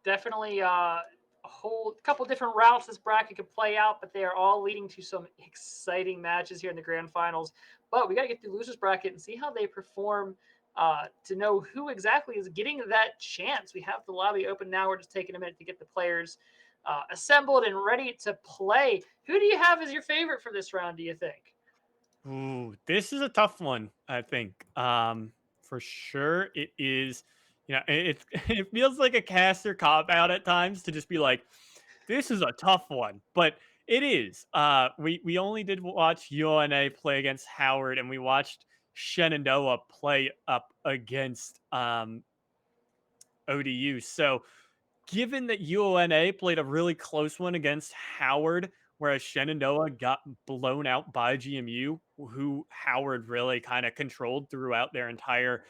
Definitely a whole couple different routes this bracket could play out, but they are all leading to some exciting matches here in the grand finals. But we got to get through the losers bracket and see how they perform to know who exactly is getting that chance. We have the lobby open now. We're just taking a minute to get the players assembled and ready to play. Who do you have as your favorite for this round, do you think? Ooh, this is a tough one, I think. For sure it is, it feels like a caster cop out at times to just be like, this is a tough one, but it is. We only did watch UoNA play against Howard, and we watched Shenandoah play up against ODU. So given that UoNA played a really close one against Howard, whereas Shenandoah got blown out by GMU, who Howard really kind of controlled throughout their entire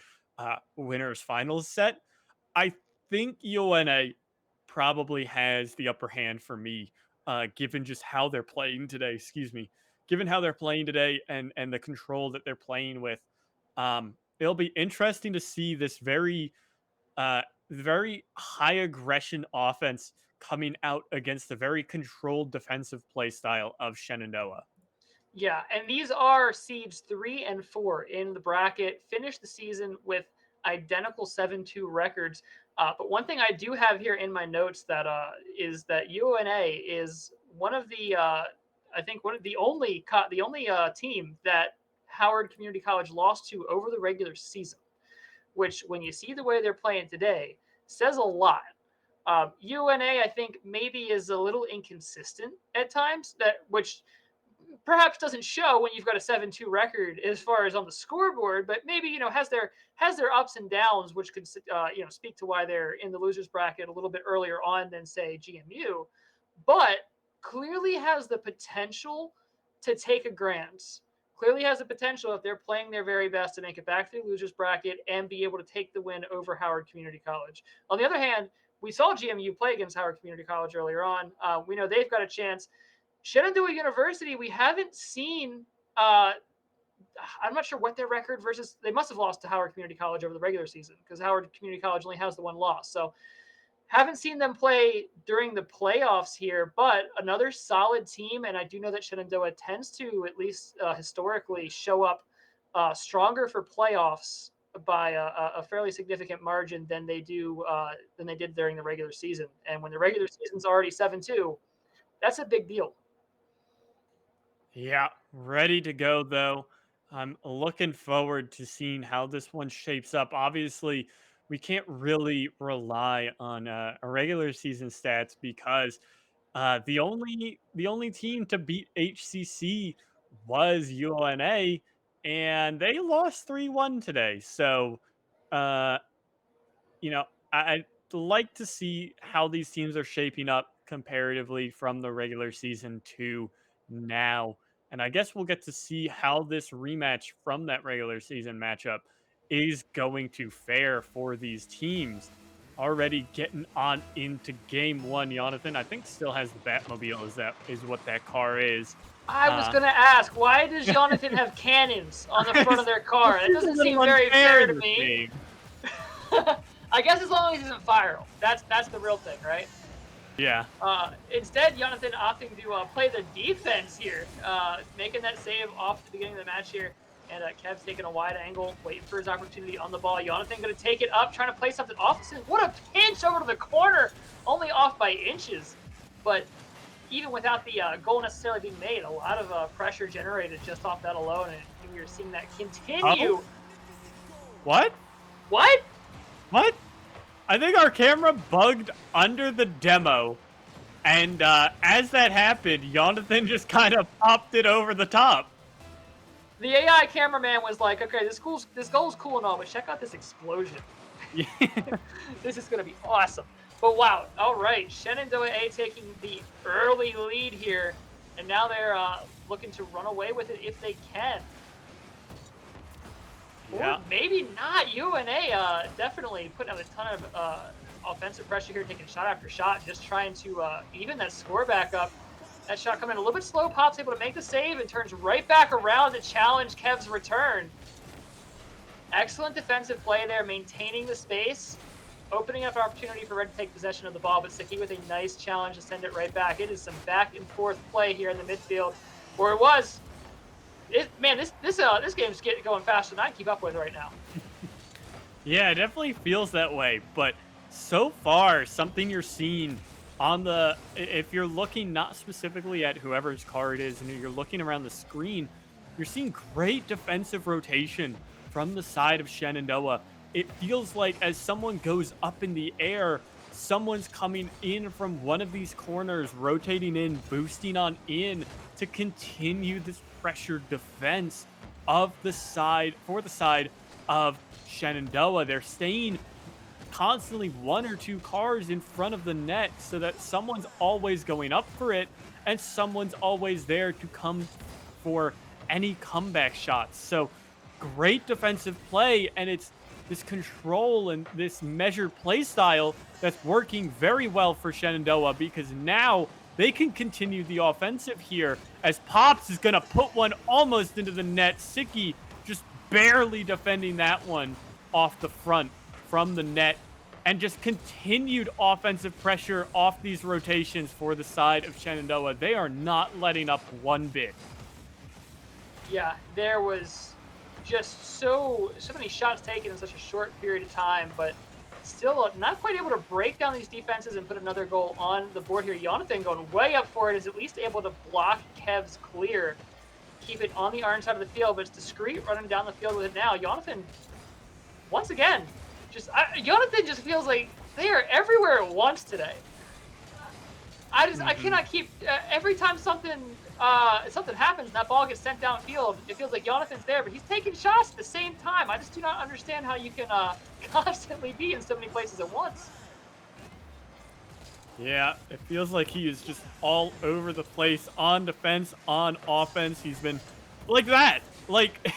winners finals set, I think UoNA probably has the upper hand for me, given just how they're playing today. Excuse me, given how they're playing today and the control that they're playing with. It'll be interesting to see this very high aggression offense coming out against the very controlled defensive play style of Shenandoah. Yeah, and these are seeds 3 and 4 in the bracket. Finished the season with identical 7-2 records. But one thing I do have here in my notes that is that UoNA is one of the I think one of the only team that Howard Community College lost to over the regular season. Which, when you see the way they're playing today, says a lot. UoNA, I think, maybe is a little inconsistent at times. Which perhaps doesn't show when you've got a 7-2 record as far as on the scoreboard, but maybe has their ups and downs, which could speak to why they're in the losers bracket a little bit earlier on than say GMU, but clearly has the potential to take a grand. Clearly has the potential if they're playing their very best to make it back to the losers bracket and be able to take the win over Howard Community College. On the other hand, we saw GMU play against Howard Community College earlier on. We know they've got a chance. Shenandoah University, we haven't seen. I'm not sure what their record versus. They must have lost to Howard Community College over the regular season because Howard Community College only has the one loss. So haven't seen them play during the playoffs here, but another solid team. And I do know that Shenandoah tends to, at least historically, show up stronger for playoffs by a fairly significant margin than they did during the regular season. And when the regular season's already 7-2, that's a big deal. Yeah, ready to go though. I'm looking forward to seeing how this one shapes up. Obviously, we can't really rely on a regular season stats because the only team to beat HCC was UNA, and they lost 3-1 today. So, uh, I'd like to see how these teams are shaping up comparatively from the regular season to now. And I guess we'll get to see how this rematch from that regular season matchup is going to fare for these teams. Already getting on into game one, Jonathan, I think still has the Batmobile. Is what that car is. I was Uh, going to ask, why does Jonathan have cannons on the front of their car? That it's a doesn't little seem very unfair fair in to this me. game. I guess as long as he doesn't fire him. That's the real thing, right? Yeah. Instead, Jonathan opting to play the defense here, making that save off at the beginning of the match here. And Kev's taking a wide angle, waiting for his opportunity on the ball. Jonathan going to take it up, trying to play something off. What a pinch over to the corner, only off by inches. But even without the goal necessarily being made, a lot of pressure generated just off that alone. And you're seeing that continue. Oh, what? What? What? I think our camera bugged under the demo, and as that happened, Jonathan just kind of popped it over the top. The AI cameraman was like, okay, this goal's cool and all, but check out this explosion. Yeah. This is going to be awesome. But wow, all right, Shenandoah A taking the early lead here, and now they're looking to run away with it if they can. Yeah. Or maybe not. UoNA definitely putting out a ton of offensive pressure here, taking shot after shot, just trying to even that score back up. That shot coming in a little bit slow. Pop's able to make the save and turns right back around to challenge Kev's return. Excellent defensive play there, maintaining the space. opening up an opportunity for Red to take possession of the ball, but Saki with a nice challenge to send it right back. It is some back and forth play here in the midfield, or it was. Man, this game's going faster than I can keep up with right now. Yeah, it definitely feels that way. But so far, something you're seeing on if you're looking not specifically at whoever's car it is, and you're looking around the screen, you're seeing great defensive rotation from the side of Shenandoah. It feels like as someone goes up in the air, someone's coming in from one of these corners, rotating in, boosting on in to continue this pressured defense of the side for the side of Shenandoah. They're staying constantly one or two cars in front of the net so that someone's always going up for it and someone's always there to come for any comeback shots. So great defensive play, and it's this control and this measured play style that's working very well for Shenandoah, because now they can continue the offensive here as Pops is going to put one almost into the net. Siki just barely defending that one off the front from the net, and just continued offensive pressure off these rotations for the side of Shenandoah. They are not letting up one bit. Yeah, there was just so many shots taken in such a short period of time, but still not quite able to break down these defenses and put another goal on the board here. Jonathan going way up for it is at least able to block Kev's clear, keep it on the orange side of the field, but it's discreet running down the field with it now. Jonathan, once again, Jonathan just feels like they are everywhere at once today. I cannot keep every time something happens and that ball gets sent downfield, it feels like Jonathan's there, but he's taking shots at the same time. I just do not understand how you can constantly be in so many places at once. Yeah, it feels like he is just all over the place on defense, on offense. He's been like that. Like,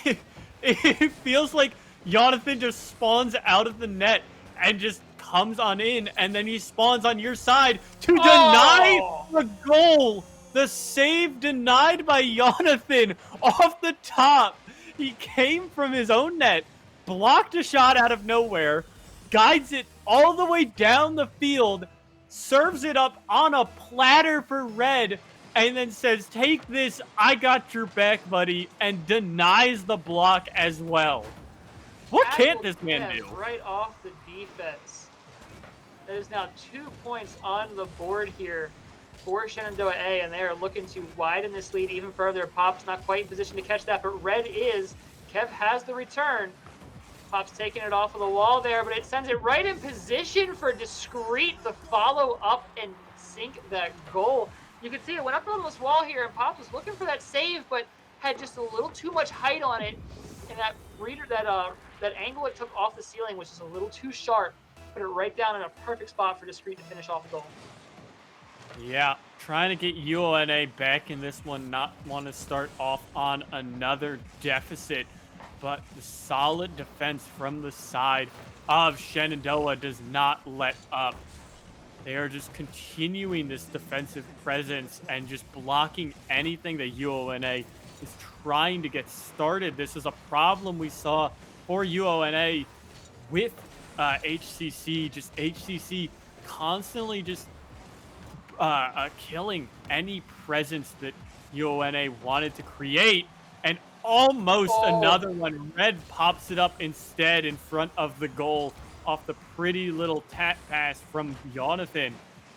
it feels like Jonathan just spawns out of the net and just comes on in, and then he spawns on your side to deny the goal. The save denied by Jonathan off the top. He came from his own net, blocked a shot out of nowhere, guides it all the way down the field, serves it up on a platter for Red, and then says, "Take this, I got your back, buddy," and denies the block as well. What can't this man do? Right off the defense. There's now 2 points on the board here for Shenandoah A, and they are looking to widen this lead even further. Pop's not quite in position to catch that, but Red is. Kev has the return. Pop's taking it off of the wall there, but it sends it right in position for Discreet to follow up and sink that goal. You can see it went up on this wall here, and Pop was looking for that save, but had just a little too much height on it, and that angle it took off the ceiling was just a little too sharp. Put it right down in a perfect spot for Discreet to finish off the goal. Yeah, trying to get UoNA back in this one, not want to start off on another deficit, but the solid defense from the side of Shenandoah does not let up. They are just continuing this defensive presence and just blocking anything that UoNA is trying to get started. This is a problem we saw for UoNA with HCC. Just HCC constantly just killing any presence that UoNA wanted to create, and almost another one. Red pops it up instead in front of the goal off the pretty little tat pass from Jonathan.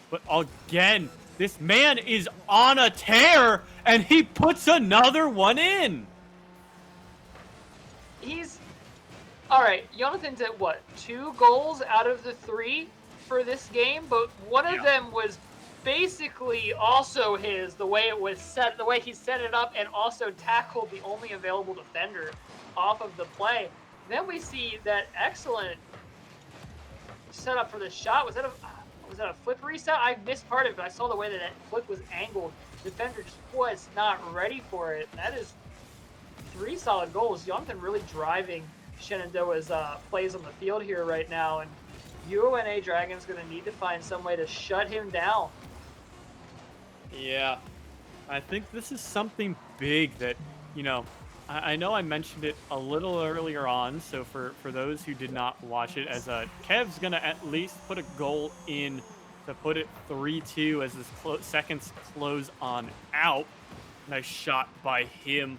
But again, this man is on a tear, and he puts another one in. All right, Jonathan's at what, 2 goals out of the 3 for this game, but one of them was basically also his, the way it was set, the way he set it up, and also tackled the only available defender off of the play. Then we see that excellent setup for the shot. Was that a flip reset? I missed part of it, but I saw the way that flip was angled. Defender just was not ready for it. That is 3 solid goals. Jonathan really driving Shenandoah's plays on the field here right now, and UoNA Dragon's going to need to find some way to shut him down. Yeah, I think this is something big that, I know I mentioned it a little earlier on, so for those who did not watch it, as Kev's gonna at least put a goal in to put it 3-2 as this seconds close on out. Nice shot by him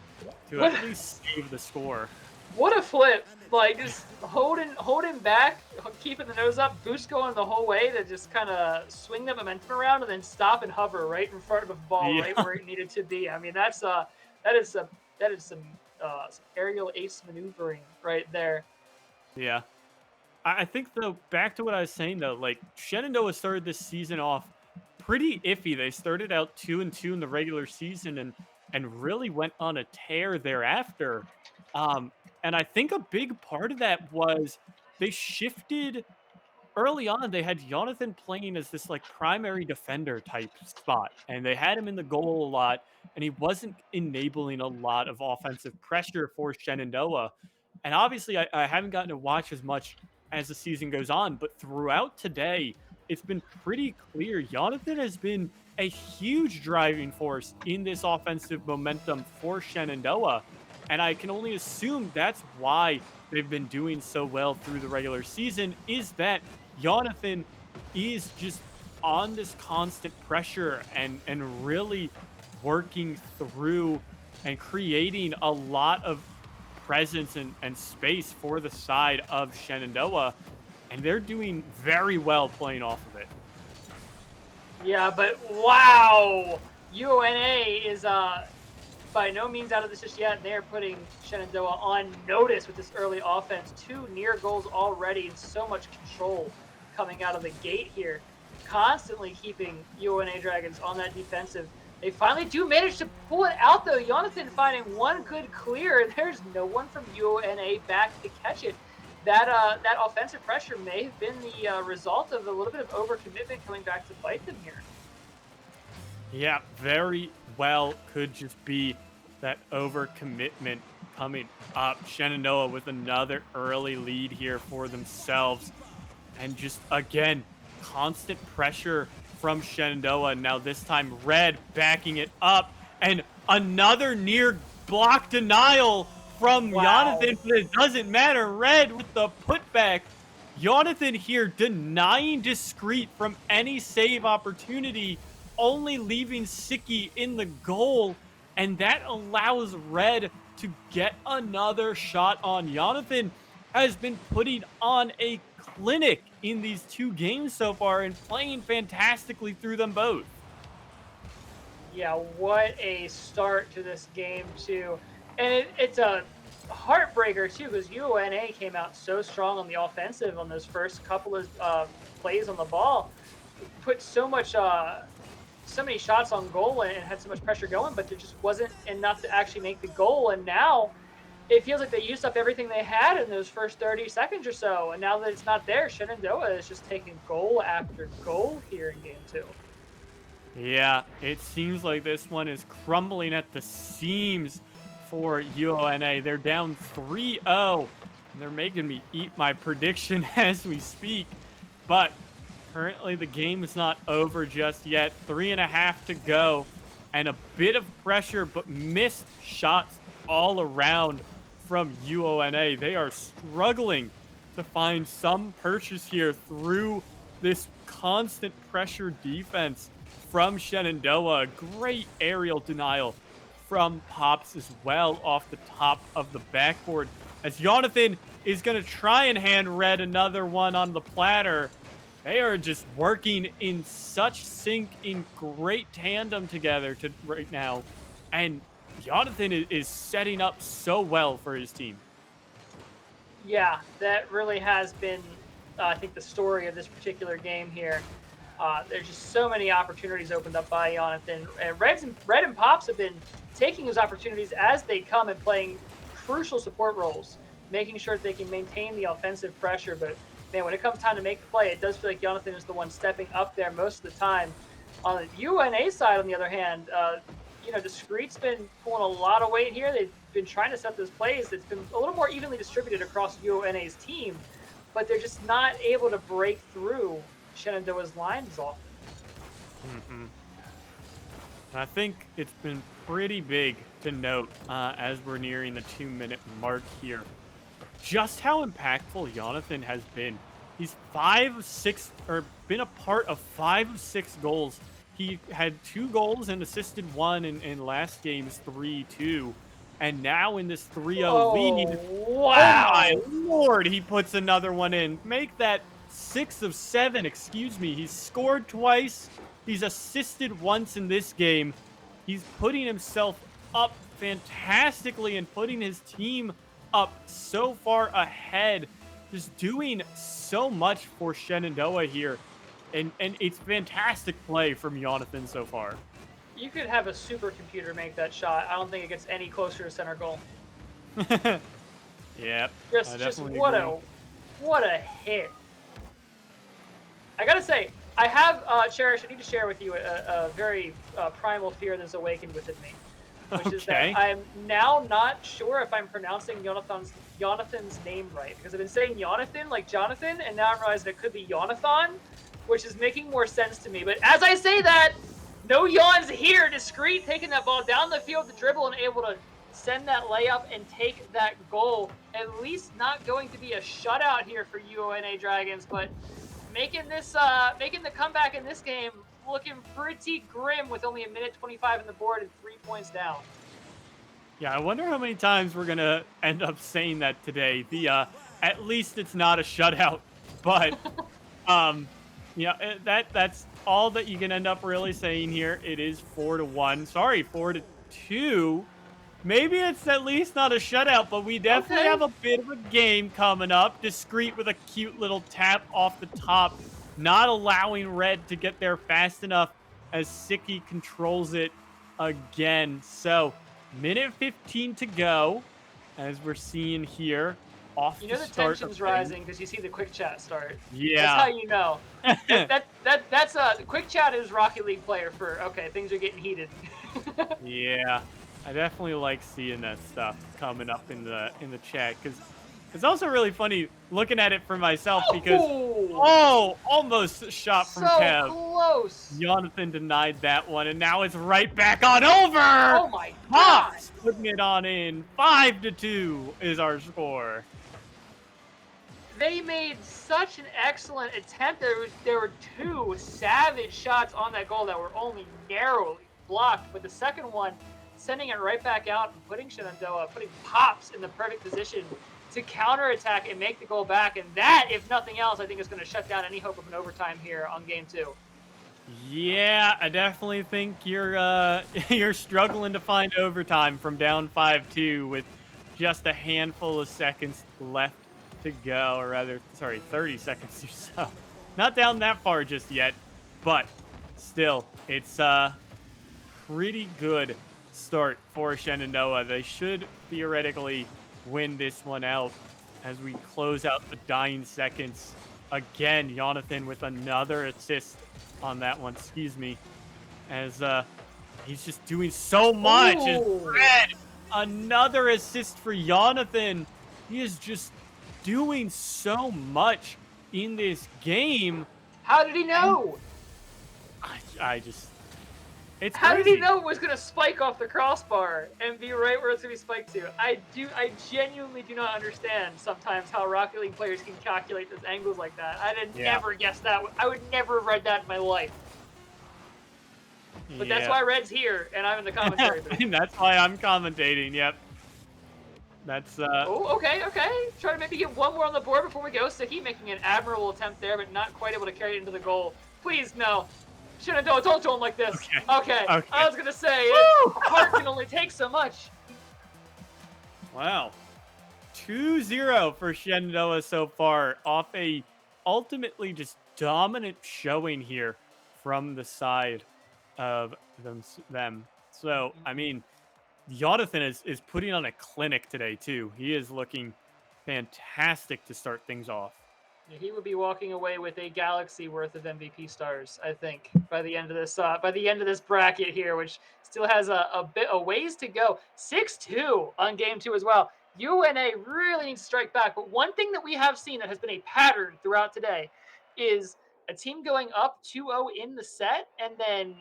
to What at least save the score. what a flip! Like just holding back, keeping the nose up, boost going the whole way to just kind of swing the momentum around and then stop and hover right in front of the ball, right Yeah, where it needed to be. I mean, that is some that is some aerial ace maneuvering right there. yeah. I think though, back to what I was saying though, like Shenandoah started this season off pretty iffy. They started out 2-2 in the regular season and really went on a tear thereafter. Um, and I think a big part of that was they shifted early on. They had Jonathan playing as this like primary defender type spot, and they had him in the goal a lot, and he wasn't enabling a lot of offensive pressure for Shenandoah. And obviously, I haven't gotten to watch as much as the season goes on, but throughout today, it's been pretty clear Jonathan has been a huge driving force in this offensive momentum for Shenandoah. And I can only assume that's why they've been doing so well through the regular season, is that Jonathan is just on this constant pressure and really working through and creating a lot of presence and space for the side of Shenandoah, and they're doing very well playing off of it. Yeah, but wow, UoNA is by no means out of this just yet. They're putting Shenandoah on notice with this early offense. 2 near goals already and so much control coming out of the gate here. Constantly keeping UoNA Dragons on that defensive. They finally do manage to pull it out though. Jonathan finding one good clear, and there's no one from UoNA back to catch it. That offensive pressure may have been the result of a little bit of overcommitment coming back to bite them here. Yeah, very well could just be that overcommitment coming up. Shenandoah with another early lead here for themselves. And just again, constant pressure from Shenandoah. Now this time Red backing it up. And another near block denial from Wow. Jonathan, but it doesn't matter. Red with the putback. Jonathan here denying Discreet from any save opportunity, only leaving Sicky in the goal. And that allows Red to get another shot on. Jonathan has been putting on a clinic in these 2 games so far and playing fantastically through them both. Yeah, what a start to this game too, and it's a heartbreaker too because UoNA came out so strong on the offensive on those first couple of plays on the ball, put so many shots on goal and had so much pressure going, but there just wasn't enough to actually make the goal. And now it feels like they used up everything they had in those first 30 seconds or so, and now that it's not there, Shenandoah is just taking goal after goal here in game 2. Yeah, it seems like this one is crumbling at the seams for UoNA. They're down 3-0. And they're making me eat my prediction as we speak. But currently the game is not over just yet. 3.5 to go. And a bit of pressure, but missed shots all around from UoNA. They are struggling to find some purchase here through this constant pressure defense from Shenandoah. Great aerial denial from Pops as well off the top of the backboard. As Jonathan is going to try and hand Red another one on the platter. They are just working in such sync, in great tandem together right now. And Jonathan is setting up so well for his team. Yeah, that really has been, I think, the story of this particular game here. There's just so many opportunities opened up by Jonathan. And Red and Pops have been taking those opportunities as they come and playing crucial support roles, making sure that they can maintain the offensive pressure. But, man, when it comes time to make the play, it does feel like Jonathan is the one stepping up there most of the time. On the UNA side, on the other hand, Discreet's been pulling a lot of weight here. They've been trying to set those plays. It's been a little more evenly distributed across UNA's team, but they're just not able to break through Shenandoah's lines often. Mm-hmm. And I think it's been pretty big to note as we're nearing the 2-minute mark here just how impactful Jonathan has been. He's 5 of 6, or been a part of 5 of 6 goals. He had 2 goals and assisted one in last game's 3-2. And now in this 3-0 lead, Oh, oh my wow. lord, he puts another one in. Make that 6 of 7, excuse me. He's scored twice. He's assisted once in this game. He's putting himself up fantastically and putting his team up so far ahead, just doing so much for Shenandoah here. And it's fantastic play from Jonathan so far. You could have a supercomputer make that shot. I don't think it gets any closer to center goal. Yep, I Just definitely agree. what a hit. I gotta say, I have Cherish. I need to share with you a very primal fear that's awakened within me, which is that Okay. I'm now not sure if I'm pronouncing Jonathan's name right because I've been saying Jonathan like Jonathan, and now I'm realizing it could be Jonathan, which is making more sense to me. But as I say that, no yawns here. Discreet taking that ball down the field to dribble and able to send that layup and take that goal. At least not going to be a shutout here for UoNA Dragons, but making the comeback in this game looking pretty grim with only 1:25 in the board and 3 points down. Yeah, I wonder how many times we're gonna end up saying that today. The at least it's not a shutout, but Um, that's all that you can end up really saying here. It is 4-1. Sorry, 4-2. Maybe it's at least not a shutout, but we definitely Okay. have a bit of a game coming up. Discreet with a cute little tap off the top, not allowing Red to get there fast enough as Sicky controls it again. So, minute 15 to go, as we're seeing here, off You the know the start of tension's things. rising because you see the quick chat start. That's how Yeah. you know. That's a quick chat is Rocket League player for okay, things are getting heated. Yeah, I definitely like seeing that stuff coming up in the chat because it's also really funny looking at it for myself because Oh, oh, almost a shot from so Kev. close. Jonathan denied that one, and now it's right back on over. Oh my god. Pops putting it on in 5-2 is our score. They made such an excellent attempt. There were two savage shots on that goal that were only narrowly blocked, but the second one sending it right back out and putting Shenandoah, putting Pops in the perfect position to counterattack and make the goal back. And that, if nothing else, I think is going to shut down any hope of an overtime here on game two. Yeah, I definitely think you're you're struggling to find overtime from down 5-2 with just a handful of seconds left to go, or rather, sorry, 30 seconds or so. Not down that far just yet, but still, it's a pretty good start for Shenandoah. They should theoretically win this one out as we close out the dying seconds. Again, Jonathan with another assist on that one, excuse me, as he's just doing so much. As Oh, Fred, another assist for Jonathan. He is just doing so much in this game. how did he And know? I just, it's How did he crazy. know it was going to spike off the crossbar and be right where it's going to be spiked to? I genuinely do not understand sometimes how Rocket League players can calculate those angles like that. I'd have Yeah, never guessed that. I would never have read that in my life. But that's yeah. why Red's here and I'm in the commentary booth. And that's why I'm commentating. Yep. That's Oh, okay, okay. Try to maybe get one more on the board before we go. Sticky making an admirable attempt there, but not quite able to carry it into the goal. Please, no. Shenandoah, don't do him like this. okay. Okay, I Okay. was going to say, Woo! heart can only take so much. Wow. 2-0 for Shenandoah so far off a ultimately just dominant showing here from the side of them. So, I mean, Jonathan is putting on a clinic today too. He is looking fantastic to start things off. He would be walking away with a galaxy worth of MVP stars, I think, by the end of this bracket here, which still has a ways to go. 6-2 on game two as well. UNA really needs to strike back. But one thing that we have seen that has been a pattern throughout today is a team going up 2-0 in the set and then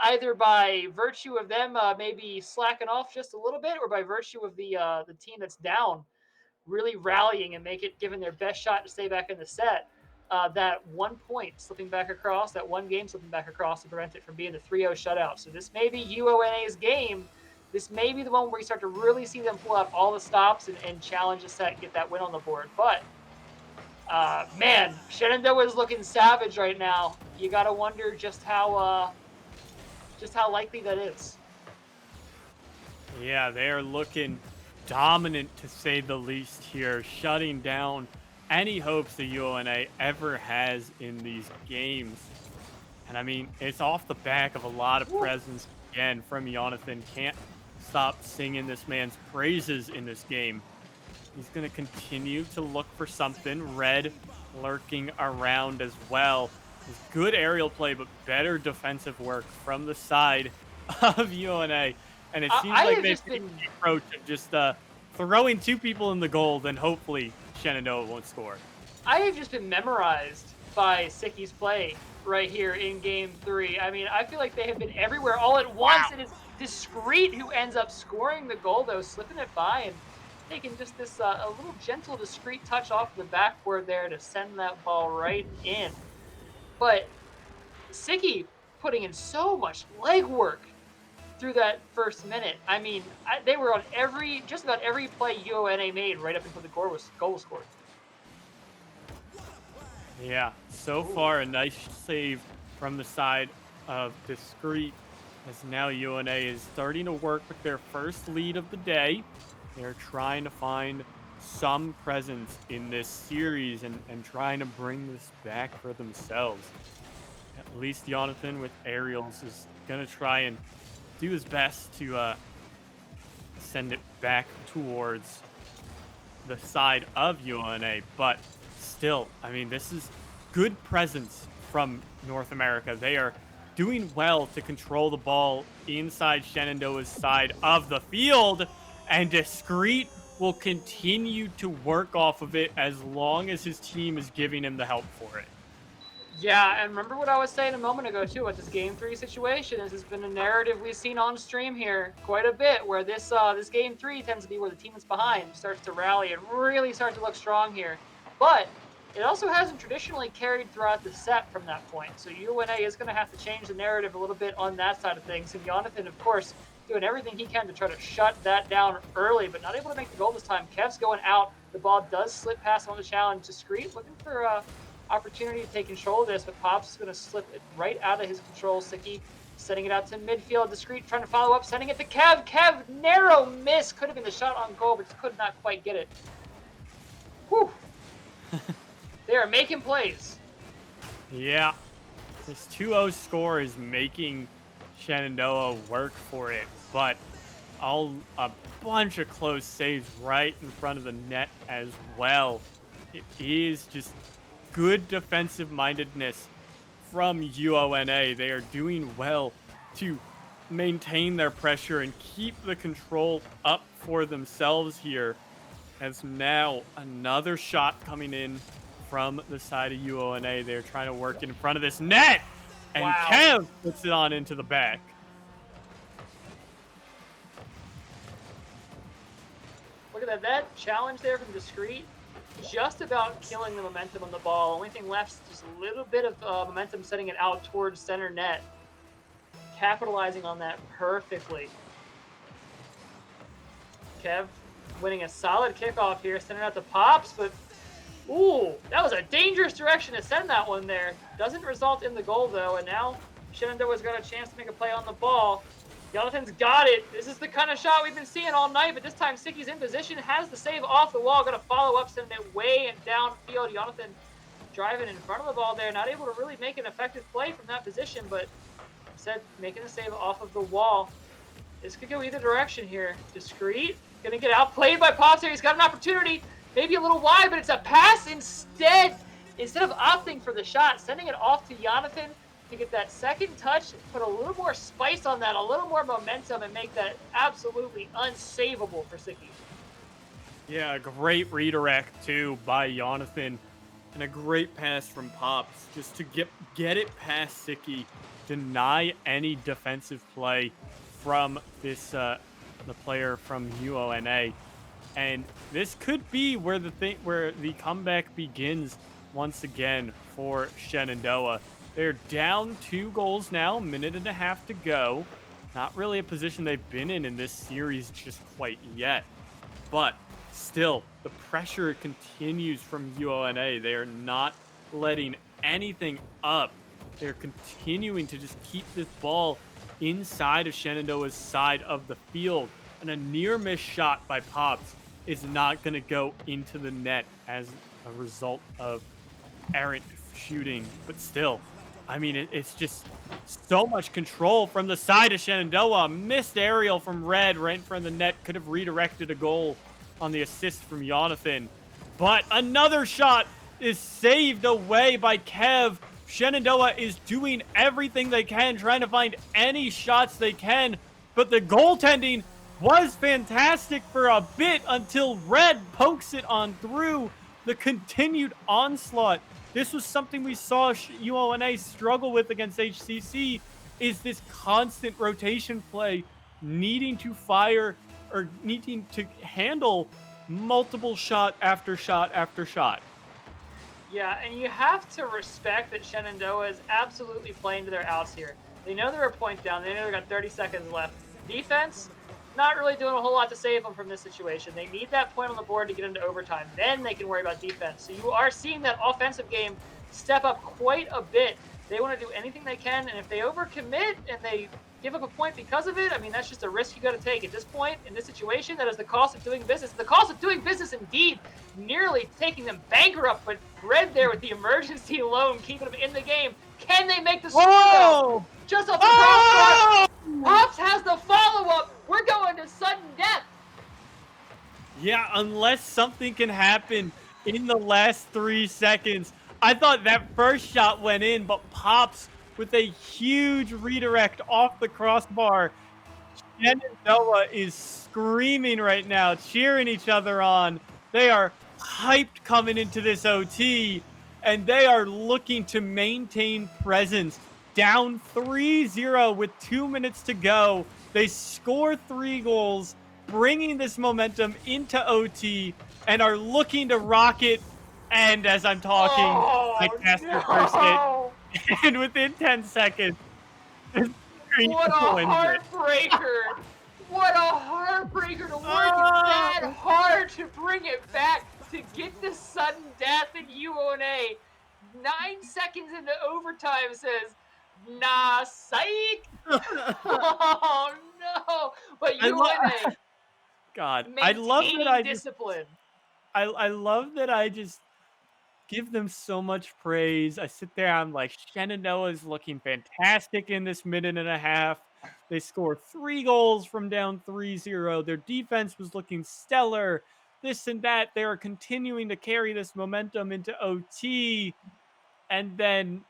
either by virtue of them maybe slacking off just a little bit, or by virtue of the team that's down really rallying and giving their best shot to stay back in the set. That 1 point slipping back across, that one game slipping back across to prevent it from being the 3-0 shutout. So this may be UoNA's game. This may be the one where you start to really see them pull out all the stops and challenge the set and get that win on the board. But man, Shenandoah is looking savage right now. You got to wonder just how likely that is. Yeah, they are looking dominant to say the least here, shutting down any hopes the UoNA ever has in these games. And I mean, it's off the back of a lot of Woo. presence again from Jonathan. Can't stop singing this man's praises in this game. He's going to continue to look for something. Red lurking around as well. It's good aerial play, but better defensive work from the side of UoNA. And it seems like they've taken the approach of just throwing two people in the goal, then hopefully Shenandoah won't score. I have just been memorized by Sicky's play right here in game 3. I mean, I feel like they have been everywhere all at once. Wow. It is Discreet who ends up scoring the goal, though, slipping it by and taking just this a little gentle, Discreet touch off the backboard there to send that ball right in. But Sicky putting in so much legwork through that first minute. I mean, they were on just about every play UoNA made right up until the goal was scored. Yeah, so far a nice save from the side of Discreet, as now UoNA is starting to work with their first lead of the day. They're trying to find some presence in this series and trying to bring this back for themselves. At least Jonathan with aerials is going to try and do his best to send it back towards the side of UoNA, but still, I mean, this is good presence from North America. They are doing well to control the ball inside Shenandoah's side of the field, and Discreet will continue to work off of it as long as his team is giving him the help for it. Yeah, and remember what I was saying a moment ago, too, with this Game 3 situation. This has been a narrative we've seen on stream here quite a bit, where this Game 3 tends to be where the team that's behind starts to rally and really start to look strong here. But it also hasn't traditionally carried throughout the set from that point. So UoNA is going to have to change the narrative a little bit on that side of things. And Jonathan, of course, doing everything he can to try to shut that down early, but not able to make the goal this time. Kev's going out. The ball does slip past on the challenge. Discreet looking for opportunity to take control of this, but Pops is going to slip it right out of his control. Sicky sending it out to midfield. Discreet trying to follow up, sending it to Kev. Kev, narrow miss. Could have been the shot on goal, but just could not quite get it. Whew. They are making plays. Yeah. This 2-0 score is making Shenandoah work for it, but a bunch of close saves right in front of the net as well. It is just good defensive mindedness from UoNA. They are doing well to maintain their pressure and keep the control up for themselves here, as now another shot coming in from the side of UoNA. They're trying to work in front of this net, and wow. Kev puts it on into the back. Look at that challenge there from Discreet. Just about killing the momentum on the ball. Only thing left is just a little bit of momentum setting it out towards center net. Capitalizing on that perfectly. Kev winning a solid kickoff here, sending out to Pops, but ooh, that was a dangerous direction to send that one there. Doesn't result in the goal though, and now Shenandoah's got a chance to make a play on the ball. Jonathan's got it. This is the kind of shot we've been seeing all night, but this time Sicky's in position, has the save off the wall, going to follow up, sending it way and downfield. Jonathan driving in front of the ball there, not able to really make an effective play from that position, but instead making the save off of the wall. This could go either direction here. Discreet, going to get outplayed by Pops here. He's got an opportunity, maybe a little wide, but it's a pass instead. Instead of opting for the shot, sending it off to Jonathan to get that second touch, put a little more spice on that, a little more momentum, and make that absolutely unsavable for Sicky. Yeah, a great redirect, too, by Jonathan, and a great pass from Pops, just to get it past Sicky deny any defensive play from this the player from UoNA. And this could be where the comeback begins once again for Shenandoah. They're down 2 goals now, minute and a half to go. Not really a position they've been in this series just quite yet. But still, the pressure continues from UoNA. They are not letting anything up. They're continuing to just keep this ball inside of Shenandoah's side of the field. And a near miss shot by Pops is not going to go into the net as a result of errant shooting. But still, I mean, it's just so much control from the side of Shenandoah. Missed aerial from Red right in front of the net. Could have redirected a goal on the assist from Jonathan. But another shot is saved away by Kev. Shenandoah is doing everything they can, trying to find any shots they can. But the goaltending was fantastic for a bit until Red pokes it on through. The continued onslaught. This was something we saw UoNA struggle with against HCC, is this constant rotation play, needing to fire or needing to handle multiple shot after shot after shot. Yeah, and you have to respect that Shenandoah is absolutely playing to their outs here. They know they're a point down. They know they've got 30 seconds left. Defense, not really doing a whole lot to save them from this situation. They need that point on the board to get into overtime. Then they can worry about defense. So you are seeing that offensive game step up quite a bit. They want to do anything they can, and if they overcommit and they give up a point because of it, I mean, that's just a risk you got to take. At this point, in this situation, that is the cost of doing business. The cost of doing business, indeed, nearly taking them bankrupt, but Red there with the emergency loan, keeping them in the game. Can they make the score? Just off the crossbar. Pops has the follow-up. We're going to sudden death. Yeah, unless something can happen in the last 3 seconds. I thought that first shot went in, but Pops with a huge redirect off the crossbar. Shenandoah is screaming right now, cheering each other on. They are hyped coming into this OT, and they are looking to maintain presence. Down 3-0 with 2 minutes to go. They score 3 goals, bringing this momentum into OT, and are looking to rocket. And as I'm talking, I cast the first hit, and within 10 seconds, what a heartbreaker! What a heartbreaker to work that hard to bring it back, to get the sudden death in UoNA. 9 seconds into overtime says, nah, psych! Oh, no! But UoNA, God, I love that discipline. I love that I just give them so much praise. I sit there, I'm like, Shenandoah is looking fantastic in this minute and a half. They scored 3 goals from down 3-0. Their defense was looking stellar. This and that. They are continuing to carry this momentum into OT. And then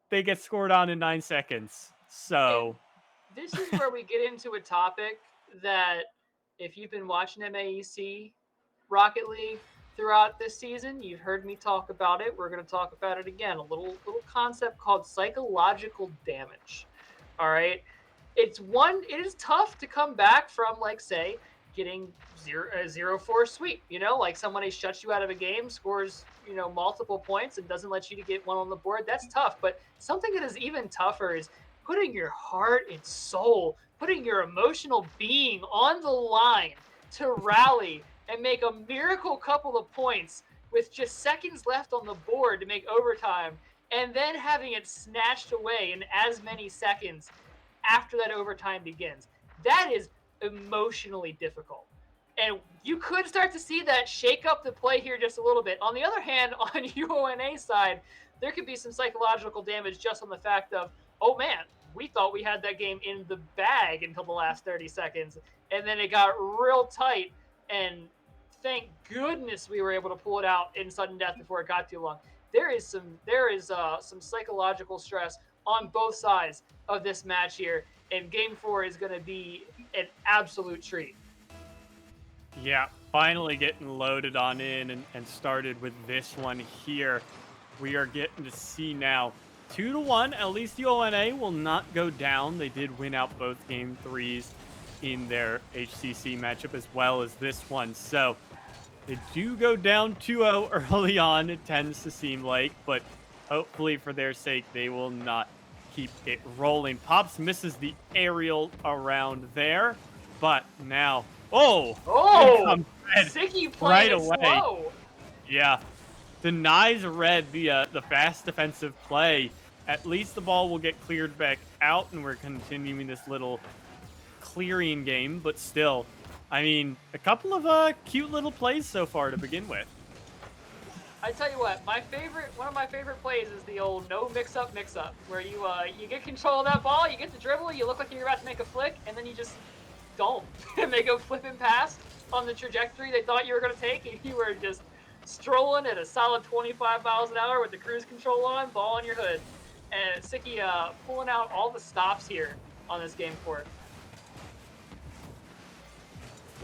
they get scored on in 9 seconds. So and this is where we get into a topic that, if you've been watching MAEC Rocket League throughout this season, you've heard me talk about it. We're going to talk about it again. A little concept called psychological damage. All right. It is tough to come back from, like, say, getting a 0-4 sweep, like somebody shuts you out of a game, scores, multiple points and doesn't let you to get one on the board. That's tough. But something that is even tougher is putting your heart and soul, putting your emotional being on the line to rally and make a miracle couple of points with just seconds left on the board to make overtime, and then having it snatched away in as many seconds after that overtime begins. That is emotionally difficult. And you could start to see that shake up the play here just a little bit. On the other hand, on UoNA side, there could be some psychological damage just on the fact of, oh man, we thought we had that game in the bag until the last 30 seconds, and then it got real tight, and thank goodness we were able to pull it out in sudden death before it got too long. There is some psychological stress on both sides of this match here, and Game 4 is going to be an absolute treat. Yeah, finally getting loaded on in and started with this one here. We are getting to see now 2-1. At least UoNA will not go down. They did win out both game threes in their HCC matchup as well as this one. So they do go down 2-0 early on, it tends to seem like, but hopefully for their sake, they will not keep it rolling. Pops misses the aerial around there, but now, oh, in Oh, comes Red Sicky right playing it away. slow. Yeah, denies Red the fast defensive play. At least the ball will get cleared back out, and we're continuing this little clearing game, but still, I mean, a couple of cute little plays so far to begin with. I tell you what, one of my favorite plays is the old no mix up, where you get control of that ball, you get the dribble, you look like you're about to make a flick, and then you just don't, and they go flipping past on the trajectory they thought you were going to take, and you were just strolling at a solid 25 miles an hour with the cruise control on, ball on your hood, and Sicky pulling out all the stops here on this game court.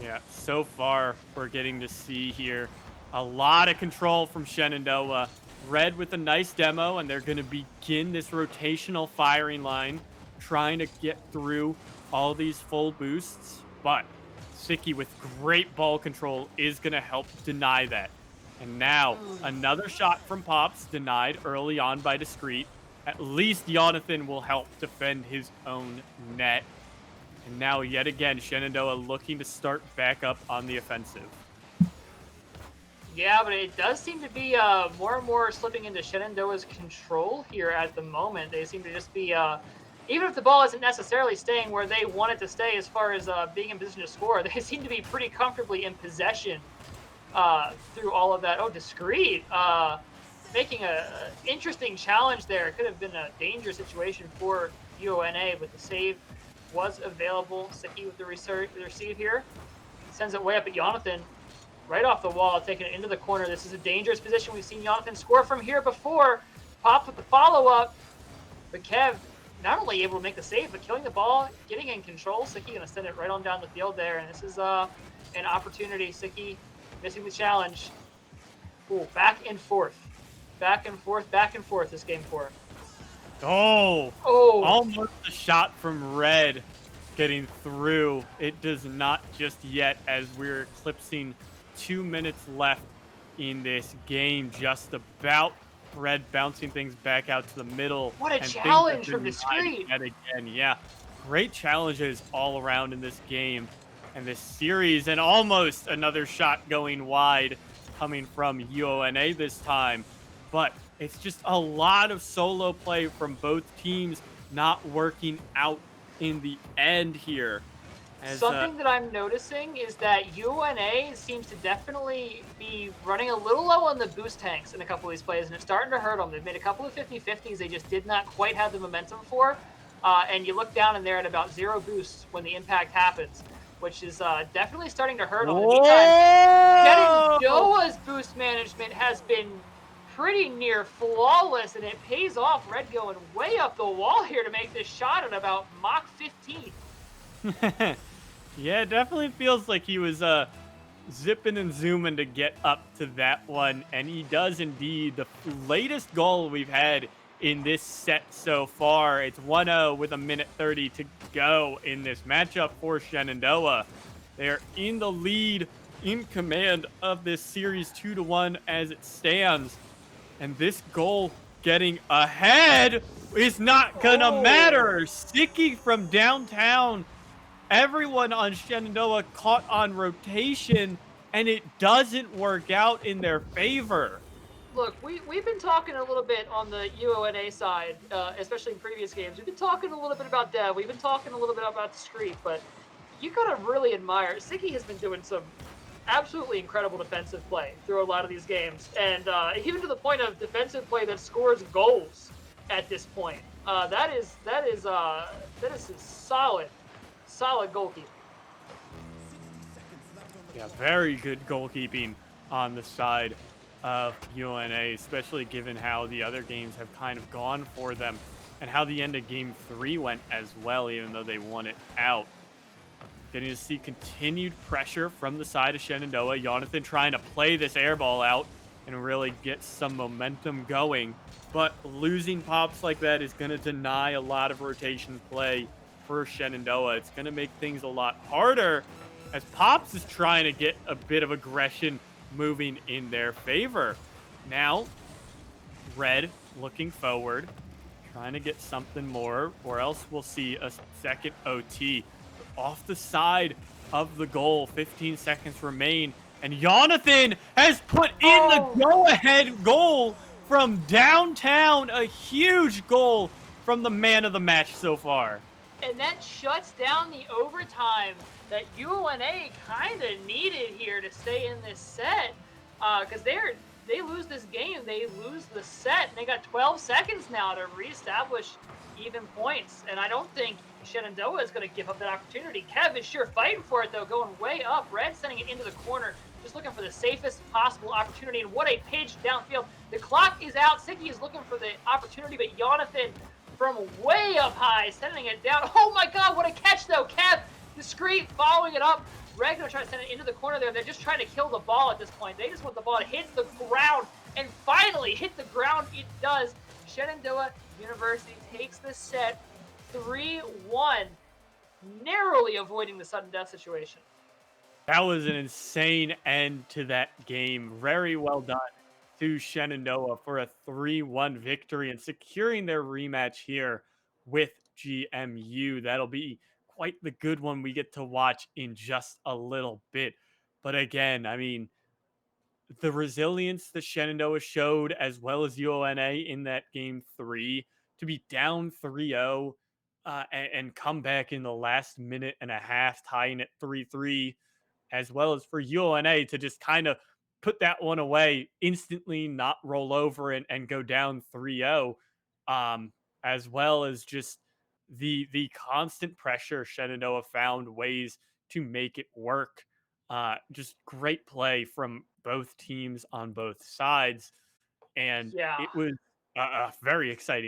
Yeah, so far we're getting to see here a lot of control from Shenandoah. Red with a nice demo, and they're going to begin this rotational firing line, trying to get through all these full boosts. But Sicky with great ball control is going to help deny that. And now another shot from Pops denied early on by Discreet. At least Jonathan will help defend his own net. And now, yet again, Shenandoah looking to start back up on the offensive. Yeah, but it does seem to be more and more slipping into Shenandoah's control here at the moment. They seem to just be, even if the ball isn't necessarily staying where they want it to stay as far as being in position to score, they seem to be pretty comfortably in possession through all of that. Oh, Discreet making a interesting challenge there. It could have been a dangerous situation for UoNA, but the save was available. Sicky with the receive here. Sends it way up at Jonathan. Right off the wall, taking it into the corner. This is a dangerous position. We've seen Jonathan score from here before. Pops with the follow-up. But Kev not only able to make the save, but killing the ball, getting in control. Sicky going to send it right on down the field there. And this is an opportunity. Sicky missing the challenge. Ooh, back and forth. Back and forth, back and forth this game four. Oh, almost a shot from Red getting through. It does not just yet, as we're eclipsing 2 minutes left in this game. Just about. Red bouncing things back out to the middle. What a challenge from Discreet. Yet again, yeah. Great challenges all around in this game and this series, and almost another shot going wide coming from UoNA this time. But it's just a lot of solo play from both teams not working out in the end here. Something that I'm noticing is that UoNA seems to definitely be running a little low on the boost tanks in a couple of these plays, and it's starting to hurt them. They've made a couple of 50-50s they just did not quite have the momentum for, and you look down and they're at about 0 boosts when the impact happens, which is definitely starting to hurt them. In the meantime, Shenandoah's boost management has been pretty near flawless, and it pays off. Red going way up the wall here to make this shot at about Mach 15. Yeah, it definitely feels like he was zipping and zooming to get up to that one, and he does indeed. The latest goal we've had in this set so far, it's 1-0 with 1:30 to go in this matchup for Shenandoah. They're in the lead, in command of this series 2-1 as it stands, and this goal getting ahead is not gonna matter. Sicky from downtown. Everyone on Shenandoah caught on rotation, and it doesn't work out in their favor. Look, we've been talking a little bit on the UoNA side, especially in previous games. We've been talking a little bit about Dev. We've been talking a little bit about Discreet, but you gotta really admire. Sicky has been doing some absolutely incredible defensive play through a lot of these games, and even to the point of defensive play that scores goals at this point. That is solid goalkeeping. Yeah, very good goalkeeping on the side of UoNA, especially given how the other games have kind of gone for them and how the end of game 3 went as well, even though they won it out. Getting to see continued pressure from the side of Shenandoah. Jonathan trying to play this air ball out. and really get some momentum going. But losing pops like that is going to deny a lot of rotation play for Shenandoah. It's going to make things a lot harder as Pops is trying to get a bit of aggression moving in their favor. Now, Red looking forward, trying to get something more, or else we'll see a second OT. But off the side of the goal, 15 seconds remain, and Jonathan has put in the Oh, go-ahead goal from downtown. A huge goal from the man of the match so far. and that shuts down the overtime that UoNA kind of needed here to stay in this set. Because they lose this game, they lose the set, and they got 12 seconds now to reestablish even points. And I don't think Shenandoah is going to give up that opportunity. Kev is sure fighting for it though, going way up. Red sending it into the corner, just looking for the safest possible opportunity. And what a pitch downfield. The clock is out. Siki is looking for the opportunity, but Jonathan from way up high, sending it down. Oh my God, what a catch though. Kev, discreet, following it up. Regno trying to send it into the corner there. They're just trying to kill the ball at this point. They just want the ball to hit the ground, and finally hit the ground it does. Shenandoah University takes the set 3-1, narrowly avoiding the sudden death situation. That was an insane end to that game. Very well done to Shenandoah for a 3-1 victory and securing their rematch here with GMU. That'll be quite the good one we get to watch in just a little bit. But again, I mean, the resilience that Shenandoah showed, as well as UoNA in that game three, to be down 3-0 and come back in the last minute and a half, tying it 3-3, as well as for UoNA to just kind of put that one away instantly, not roll over and go down 3-0, as well as just the constant pressure Shenandoah found ways to make it work. Just great play from both teams on both sides, and Yeah. it was a very exciting